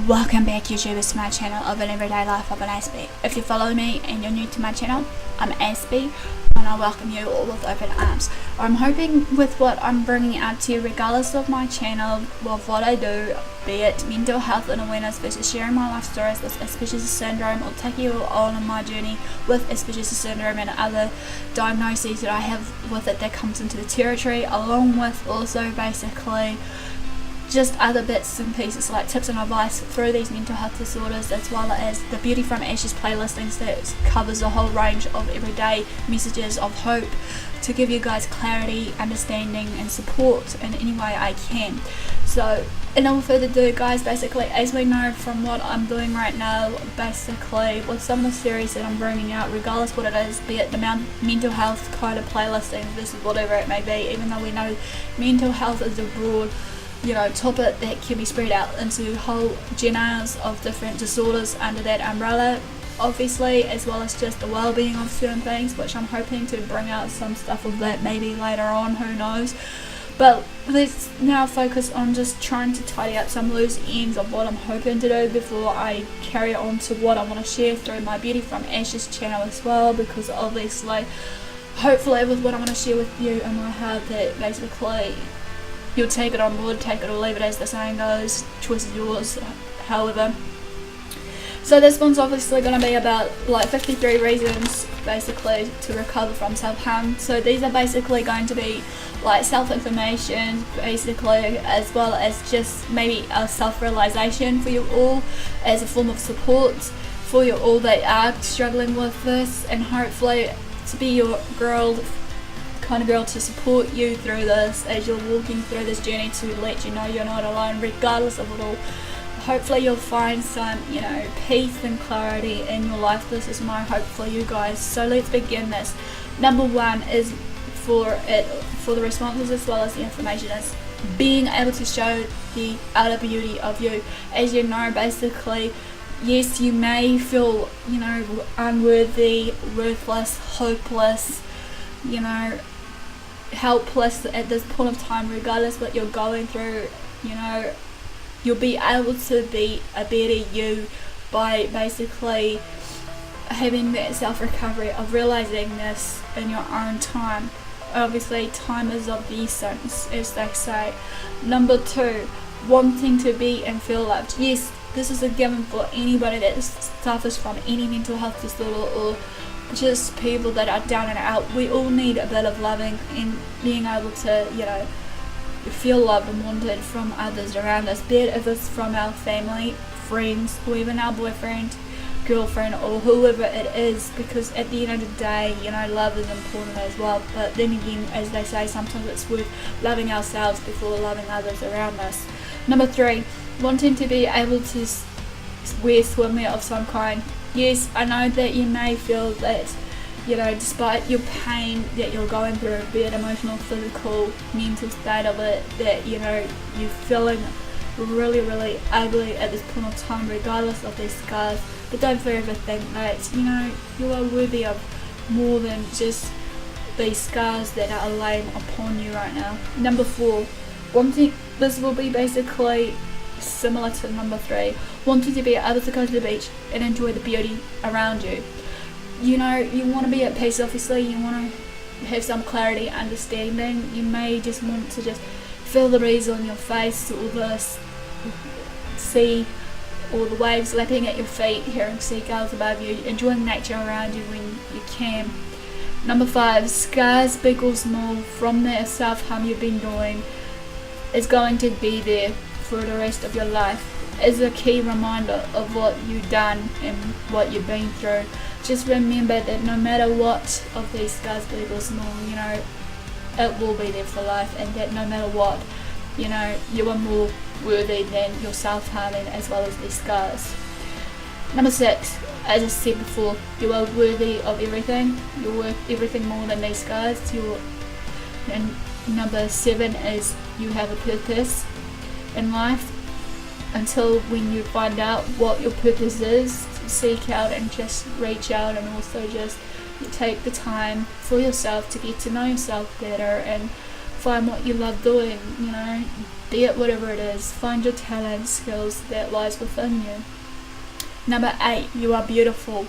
Welcome back, YouTubers, to my channel of an everyday life of an Aspie. If you follow me and you're new to my channel, I'm Aspie and I welcome you all with open arms. I'm hoping with what I'm bringing out to you, regardless of my channel, of what I do, be it mental health and awareness versus sharing my life stories with Asperger's syndrome, or taking you on my journey with Asperger's syndrome and other diagnoses that I have with it that comes into the territory, along with also basically just other bits and pieces like tips and advice through these mental health disorders, as well as the Beauty from Ashes playlistings that covers a whole range of everyday messages of hope to give you guys clarity, understanding and support in any way I can. So no further ado, guys, basically, as we know from what I'm doing right now, basically with some of the series that I'm bringing out, regardless what it is, be it the mental health kind of playlisting versus whatever it may be, even though we know mental health is a broad topic that can be spread out into whole genres of different disorders under that umbrella, obviously, as well as just the well-being of certain things, which I'm hoping to bring out some stuff of that maybe later on, who knows. But let's now focus on just trying to tidy up some loose ends of what I'm hoping to do before I carry on to what I want to share through my Beauty from Ashes channel as well, because obviously, hopefully with what I'm going to share with you in my heart, that basically you'll take it on board, take it or leave it, as the saying goes. Choice is yours, however. So this one's obviously going to be about like 53 reasons basically to recover from self-harm. So these are basically going to be like self-information basically, as well as just maybe a self-realization for you all as a form of support for you all that are struggling with this, and hopefully to be your kind of girl to support you through this as you're walking through this journey, to let you know you're not alone regardless of it all. Hopefully you'll find some peace and clarity in your life. This is my hope for you guys. So let's begin this. Number one is for the responses as well as the information, is being able to show the outer beauty of you. As you know, basically, yes, you may feel unworthy, worthless, hopeless, helpless at this point of time, regardless what you're going through. You'll be able to be a better you by basically having that self-recovery of realizing this in your own time. Obviously, time is of the essence, as they say. Number two, wanting to be and feel loved. Yes, this is a given for anybody that suffers from any mental health disorder, or just people that are down and out. We all need a bit of loving and being able to feel loved and wanted from others around us, be it if it's from our family, friends, or even our boyfriend, girlfriend, or whoever it is, because at the end of the day, love is important as well. But then again, as they say, sometimes it's worth loving ourselves before loving others around us. Number three, wanting to be able to wear swimwear of some kind. Yes, I know that you may feel that, despite your pain that you're going through, be it emotional, physical, mental state of it, that, you're feeling really, really ugly at this point of time, regardless of these scars. But don't forever think that, you are worthy of more than just these scars that are laying upon you right now. Number four, this will be basically similar to number three, wanting to be able to go to the beach and enjoy the beauty around you. You want to be at peace, obviously. You want to have some clarity, understanding. You may just want to just feel the breeze on your face, or the sea, or the waves lapping at your feet, hearing seagulls above you, enjoying nature around you when you can. Number five, scars, big or small, from the self-harm you've been doing, is going to be there for the rest of your life, as a key reminder of what you've done and what you've been through. Just remember that no matter what of these scars, big or small, it will be there for life, and that no matter what, you are more worthy than your self-harming as well as these scars. Number six, as I said before, you are worthy of everything. You're worth everything more than these scars. And number seven is you have a purpose in life. Until when you find out what your purpose is, seek out and just reach out, and also just take the time for yourself to get to know yourself better and find what you love doing, be it whatever it is. Find your talent, skills that lies within you. Number 8, you are beautiful.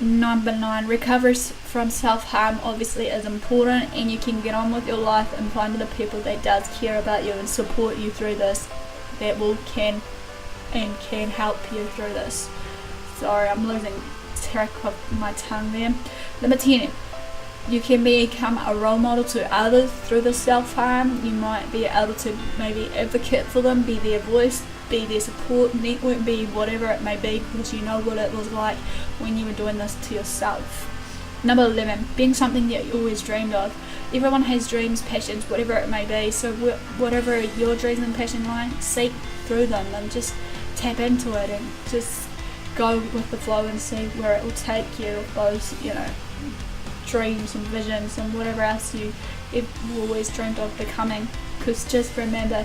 Number 9, recovery from self-harm obviously is important, and you can get on with your life and find the people that does care about you and support you through this, that can help you through this. Sorry, I'm losing track of my tongue there. Number 10, you can become a role model to others through the self-harm. You might be able to maybe advocate for them, be their voice, be their support network, be whatever it may be, because you know what it was like when you were doing this to yourself. Number 11, being something that you always dreamed of. Everyone has dreams, passions, whatever it may be, so whatever your dreams and passion lie, seek through them and just tap into it and just go with the flow and see where it will take you, of those, dreams and visions and whatever else you've always dreamed of becoming. Because just remember,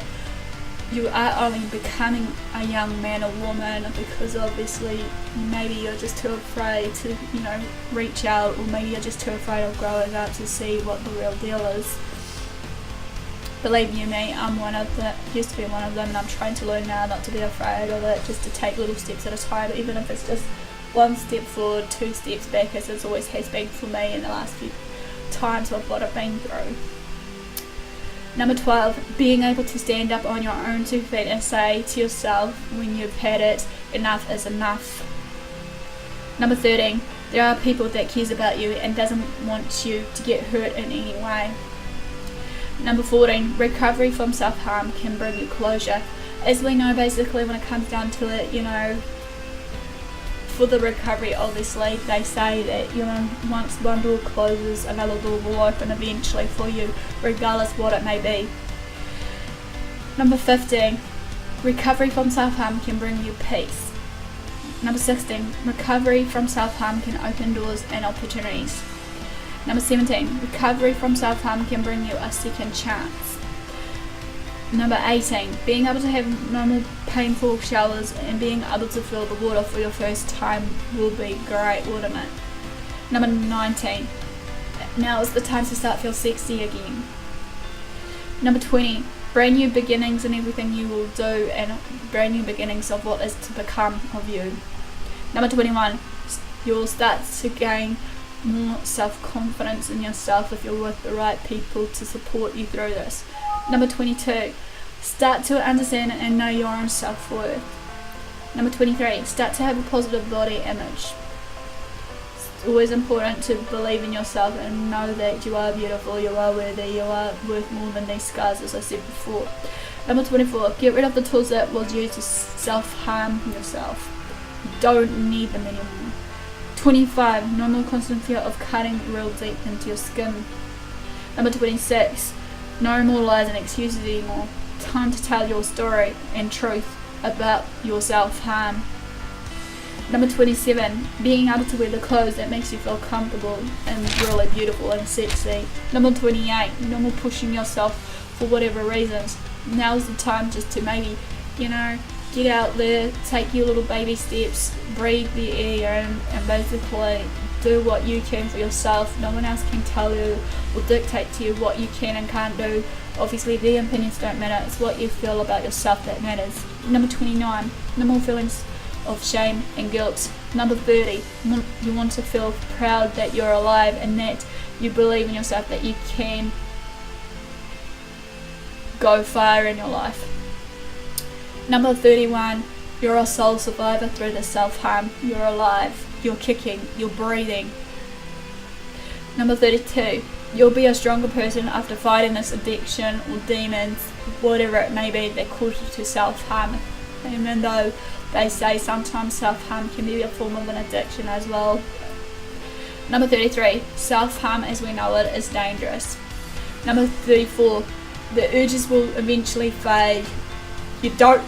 you are only becoming a young man or woman because obviously maybe you're just too afraid to reach out, or maybe you're just too afraid of growing up to see what the real deal is. Believe you me, used to be one of them, and I'm trying to learn now not to be afraid of it, just to take little steps at a time, even if it's just 1 step forward, 2 steps back, as it always has been for me in the last few times of what I've been through. Number 12, being able to stand up on your own 2 feet and say to yourself when you've had it, enough is enough. Number 13, there are people that cares about you and doesn't want you to get hurt in any way. Number 14, recovery from self-harm can bring you closure. As we know, basically when it comes down to it, for the recovery, obviously they say that once one door closes, another door will open eventually for you, regardless what it may be. Number 15, recovery from self-harm can bring you peace. Number 16, recovery from self-harm can open doors and opportunities. Number 17, recovery from self-harm can bring you a second chance. Number 18, being able to have normal painful showers and being able to feel the water for your first time will be great, wouldn't it? Number 19, now is the time to start feel sexy again. Number 20, brand new beginnings in everything you will do, and brand new beginnings of what is to become of you. Number 21, you will start to gain more self-confidence in yourself if you're with the right people to support you through this. Number 22, start to understand and know your own self-worth. Number 23, start to have a positive body image. It's always important to believe in yourself and know that you are beautiful, you are worthy, you are worth more than these scars, as I said before. Number 24, get rid of the tools that was used to self-harm yourself. You don't need them anymore. 25, no more constant fear of cutting real deep into your skin. Number 26, no more lies and excuses anymore. Time to tell your story and truth about your self-harm. Number 27, being able to wear the clothes that makes you feel comfortable and really beautiful and sexy. Number 28, no more pushing yourself for whatever reasons. Now's the time just to maybe, get out there, take your little baby steps, breathe the air and basically do what you can for yourself. No one else can tell you or dictate to you what you can and can't do. Obviously their opinions don't matter, it's what you feel about yourself that matters. Number 29, no more feelings of shame and guilt. Number 30, you want to feel proud that you're alive and that you believe in yourself, that you can go far in your life. Number 31, you're a soul survivor through the self-harm. You're alive, you're kicking, you're breathing. Number 32, you'll be a stronger person after fighting this addiction or demons, whatever it may be that cause you to self-harm. Even though they say sometimes self-harm can be a form of an addiction as well. Number 33, self-harm as we know it is dangerous. Number 34, the urges will eventually fade. You don't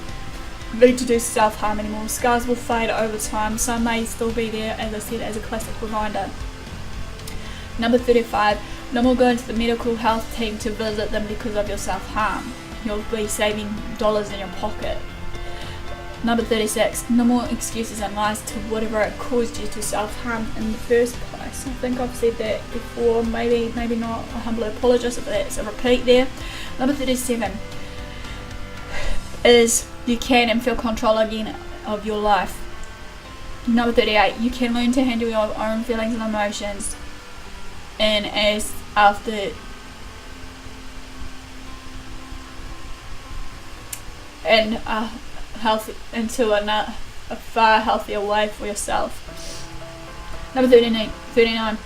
need to do self-harm anymore. Scars will fade over time. Some may still be there, as I said, as a classic reminder. Number 35, no more going to the medical health team to visit them because of your self-harm. You'll be saving dollars in your pocket. Number 36, no more excuses and lies to whatever it caused you to self-harm in the first place. I think I've said that before, maybe not. I humbly apologise if that's a repeat there. Number 37 is you can and feel control again of your life. Number 38, you can learn to handle your own feelings and emotions, and as after and into a far healthier way for yourself. Number 39,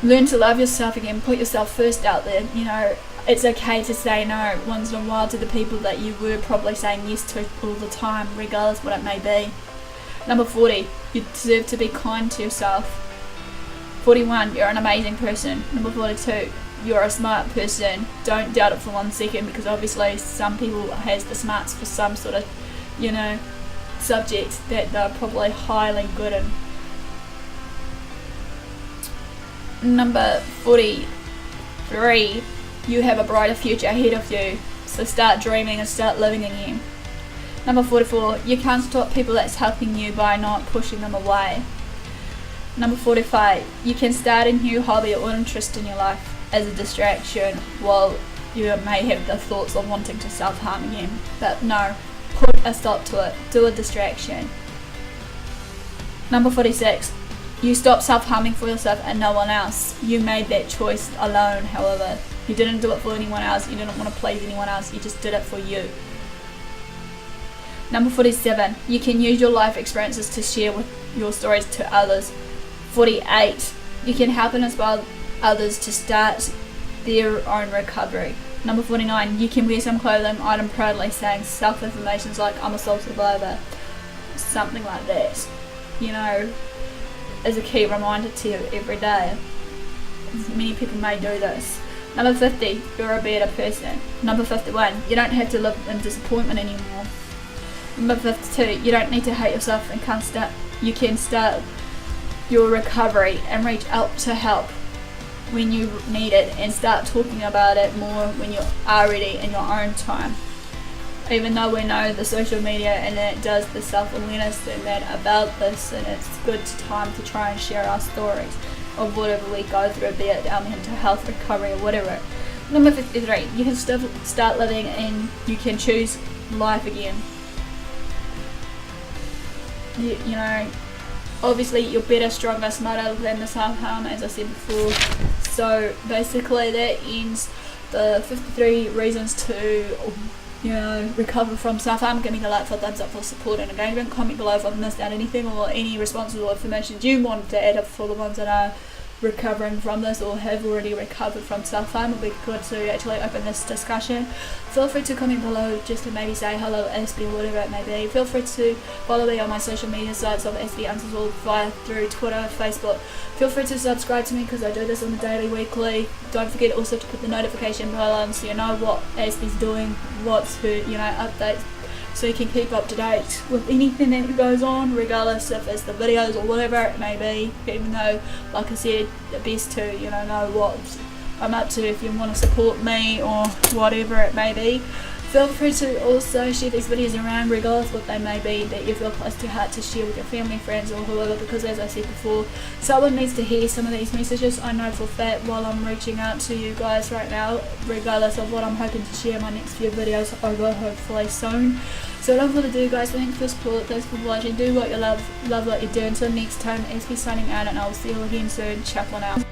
learn to love yourself again. Put yourself first out there. You know, it's okay to say no once in a while to the people that you were probably saying yes to all the time, regardless what it may be. Number 40, you deserve to be kind to yourself. 41, you're an amazing person. Number 42, you're a smart person. Don't doubt it for 1 second, because obviously some people has the smarts for some sort of, you know, subject that they're probably highly good in. Number 43, you have a brighter future ahead of you, so start dreaming and start living again. Number 44, you can't stop people that's helping you by not pushing them away. Number 45, you can start a new hobby or interest in your life as a distraction while you may have the thoughts of wanting to self-harm again. But no, put a stop to it. Do a distraction. Number 46, you stop self-harming for yourself and no one else. You made that choice alone, however. You didn't do it for anyone else. You didn't want to please anyone else. You just did it for you. Number 47, you can use your life experiences to share with your stories to others. 48, you can help and inspire others to start their own recovery. Number 49, you can wear some clothing item proudly saying self-affirmations like I'm a soul survivor. Something like that, you know, is a key reminder to you every day. Many people may do this. Number 50, you're a better person. Number 51, you don't have to live in disappointment anymore. Number 52, you don't need to hate yourself and you can start your recovery and reach out to help when you need it and start talking about it more when you are ready in your own time. Even though we know the social media and it does the self-awareness and that about this, and it's good time to try and share our stories of whatever we go through, be it our mental health recovery or whatever. Number 53, you can start living and you can choose life again. You know, obviously you're better, stronger, smarter than the self-harm, as I said before. So basically that ends the 53 reasons to, you know, recover from self-harm. Give me the like for thumbs up for support and engagement. Comment below if I've missed out anything or any responses or information you want to add up for the ones that are recovering from this or have already recovered from self-harm. It'll be good to actually open this discussion. Feel free to comment below just to maybe say hello Aspie or whatever it may be. Feel free to follow me on my social media sites of AspieAnswersAll via through Twitter, Facebook. Feel free to subscribe to me because I do this on a daily, weekly. Don't forget also to put the notification bell on so you know what Aspie's doing, what's her, you know, updates, so you can keep up to date with anything that goes on, regardless if it's the videos or whatever it may be. Even though, like I said, the best to, you know what I'm up to if you want to support me or whatever it may be. Feel free to also share these videos around, regardless what they may be, that you feel close to heart to share with your family, friends or whoever, because as I said before, someone needs to hear some of these messages. I know for a fact while I'm reaching out to you guys right now, regardless of what I'm hoping to share my next few videos over hopefully soon. So without further ado guys, thanks for support, thanks for watching, do what you love what you do. Until next time, Aspie signing out and I will see you again soon. Chaplain out.